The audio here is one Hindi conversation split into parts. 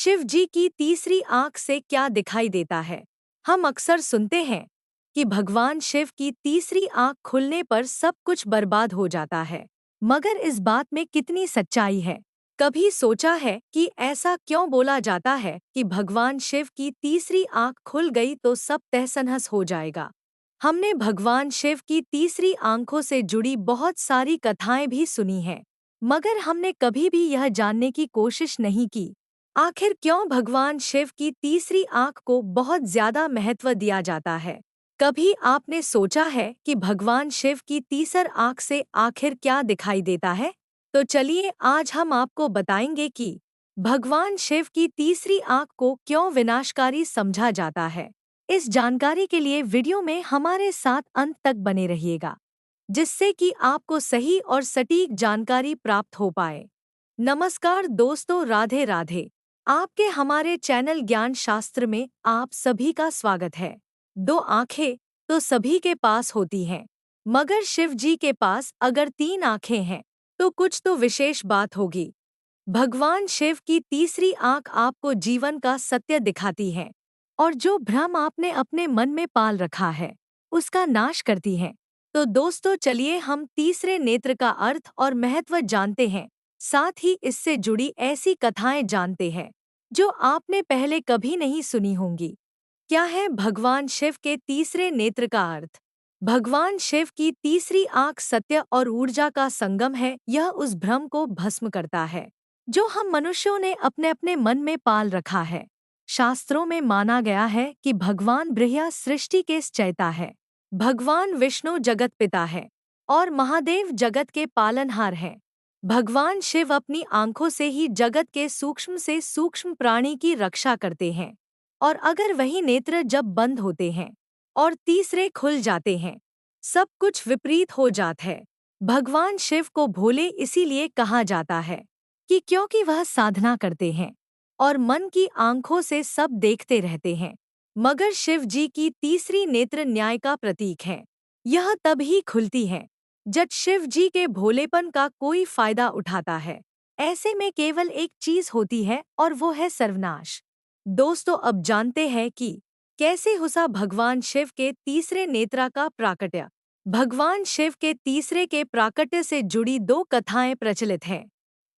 शिव जी की तीसरी आंख से क्या दिखाई देता है? हम अक्सर सुनते हैं कि भगवान शिव की तीसरी आंख खुलने पर सब कुछ बर्बाद हो जाता है। मगर इस बात में कितनी सच्चाई है? कभी सोचा है कि ऐसा क्यों बोला जाता है कि भगवान शिव की तीसरी आंख खुल गई तो सब तहस-नहस हो जाएगा? हमने भगवान शिव की तीसरी आंखों से जुड़ी बहुत सारी कथाएं भी सुनी हैं, मगर हमने कभी भी यह जानने की कोशिश नहीं की आखिर क्यों भगवान शिव की तीसरी आंख को बहुत ज्यादा महत्व दिया जाता है। कभी आपने सोचा है कि भगवान शिव की तीसर आंख से आखिर क्या दिखाई देता है? तो चलिए आज हम आपको बताएंगे कि भगवान शिव की तीसरी आंख को क्यों विनाशकारी समझा जाता है। इस जानकारी के लिए वीडियो में हमारे साथ अंत तक बने रहिएगा, जिससे कि आपको सही और सटीक जानकारी प्राप्त हो पाए। नमस्कार दोस्तों, राधे राधे। आपके हमारे चैनल ज्ञान शास्त्र में आप सभी का स्वागत है। दो आंखें तो सभी के पास होती हैं, मगर शिव जी के पास अगर तीन आंखें हैं तो कुछ तो विशेष बात होगी। भगवान शिव की तीसरी आंख आपको जीवन का सत्य दिखाती है और जो भ्रम आपने अपने मन में पाल रखा है उसका नाश करती है। तो दोस्तों चलिए हम तीसरे नेत्र का अर्थ और महत्व जानते हैं, साथ ही इससे जुड़ी ऐसी कथाएं जानते हैं जो आपने पहले कभी नहीं सुनी होंगी। क्या है भगवान शिव के तीसरे नेत्र का अर्थ? भगवान शिव की तीसरी आंख सत्य और ऊर्जा का संगम है। यह उस भ्रम को भस्म करता है जो हम मनुष्यों ने अपने अपने मन में पाल रखा है। शास्त्रों में माना गया है कि भगवान ब्रह्मा सृष्टि के सृष्टिकर्ता है, भगवान विष्णु जगत पिता है और महादेव जगत के पालनहार हैं। भगवान शिव अपनी आंखों से ही जगत के सूक्ष्म से सूक्ष्म प्राणी की रक्षा करते हैं, और अगर वही नेत्र जब बंद होते हैं और तीसरे खुल जाते हैं, सब कुछ विपरीत हो जाता है। भगवान शिव को भोले इसीलिए कहा जाता है कि क्योंकि वह साधना करते हैं और मन की आंखों से सब देखते रहते हैं। मगर शिव जी की तीसरी नेत्र न्याय का प्रतीक है। यह तब ही खुलती है जब शिव जी के भोलेपन का कोई फायदा उठाता है। ऐसे में केवल एक चीज होती है और वो है सर्वनाश। दोस्तों अब जानते हैं कि कैसे हुआ भगवान शिव के तीसरे नेत्रा का प्राकट्य। भगवान शिव के तीसरे के प्राकट्य से जुड़ी दो कथाएं प्रचलित हैं।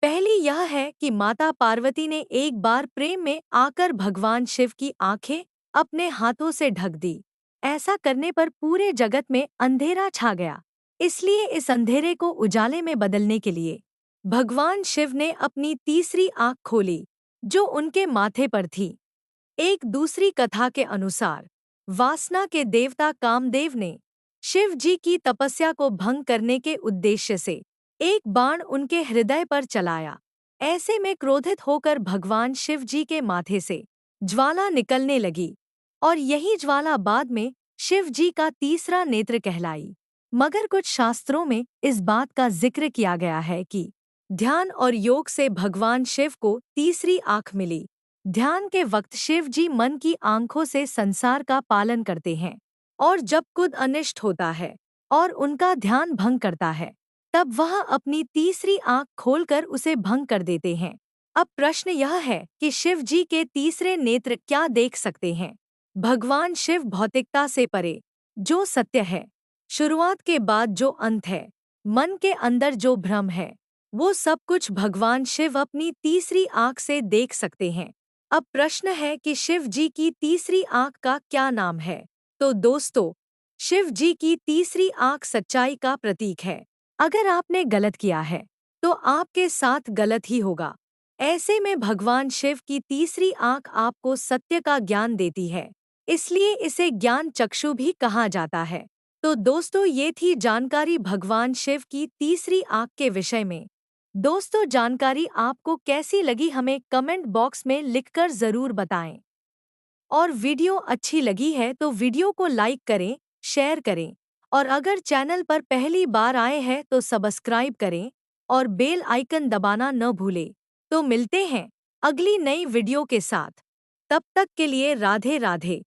पहली यह है कि माता पार्वती ने एक बार प्रेम में आकर भगवान शिव की आंखें अपने हाथों से ढक दी। ऐसा करने पर पूरे जगत में अंधेरा छा गया। इसलिए इस अंधेरे को उजाले में बदलने के लिए भगवान शिव ने अपनी तीसरी आंख खोली, जो उनके माथे पर थी। एक दूसरी कथा के अनुसार वासना के देवता कामदेव ने शिव जी की तपस्या को भंग करने के उद्देश्य से एक बाण उनके हृदय पर चलाया। ऐसे में क्रोधित होकर भगवान शिव जी के माथे से ज्वाला निकलने लगी और यही ज्वाला बाद में शिव जी का तीसरा नेत्र कहलाई। मगर कुछ शास्त्रों में इस बात का जिक्र किया गया है कि ध्यान और योग से भगवान शिव को तीसरी आंख मिली। ध्यान के वक्त शिव जी मन की आंखों से संसार का पालन करते हैं, और जब खुद अनिष्ट होता है और उनका ध्यान भंग करता है तब वह अपनी तीसरी आंख खोलकर उसे भंग कर देते हैं। अब प्रश्न यह है कि शिव जी के तीसरे नेत्र क्या देख सकते हैं? भगवान शिव भौतिकता से परे जो सत्य है, शुरुआत के बाद जो अंत है, मन के अंदर जो भ्रम है, वो सब कुछ भगवान शिव अपनी तीसरी आंख से देख सकते हैं। अब प्रश्न है कि शिव जी की तीसरी आंख का क्या नाम है? तो दोस्तों, शिव जी की तीसरी आंख सच्चाई का प्रतीक है। अगर आपने गलत किया है तो आपके साथ गलत ही होगा। ऐसे में भगवान शिव की तीसरी आंख आपको सत्य का ज्ञान देती है, इसलिए इसे ज्ञान चक्षु भी कहा जाता है। तो दोस्तों ये थी जानकारी भगवान शिव की तीसरी आंख के विषय में। दोस्तों जानकारी आपको कैसी लगी हमें कमेंट बॉक्स में लिखकर ज़रूर बताएं। और वीडियो अच्छी लगी है तो वीडियो को लाइक करें, शेयर करें, और अगर चैनल पर पहली बार आए हैं तो सब्सक्राइब करें और बेल आइकन दबाना न भूलें। तो मिलते हैं अगली नई वीडियो के साथ। तब तक के लिए राधे राधे।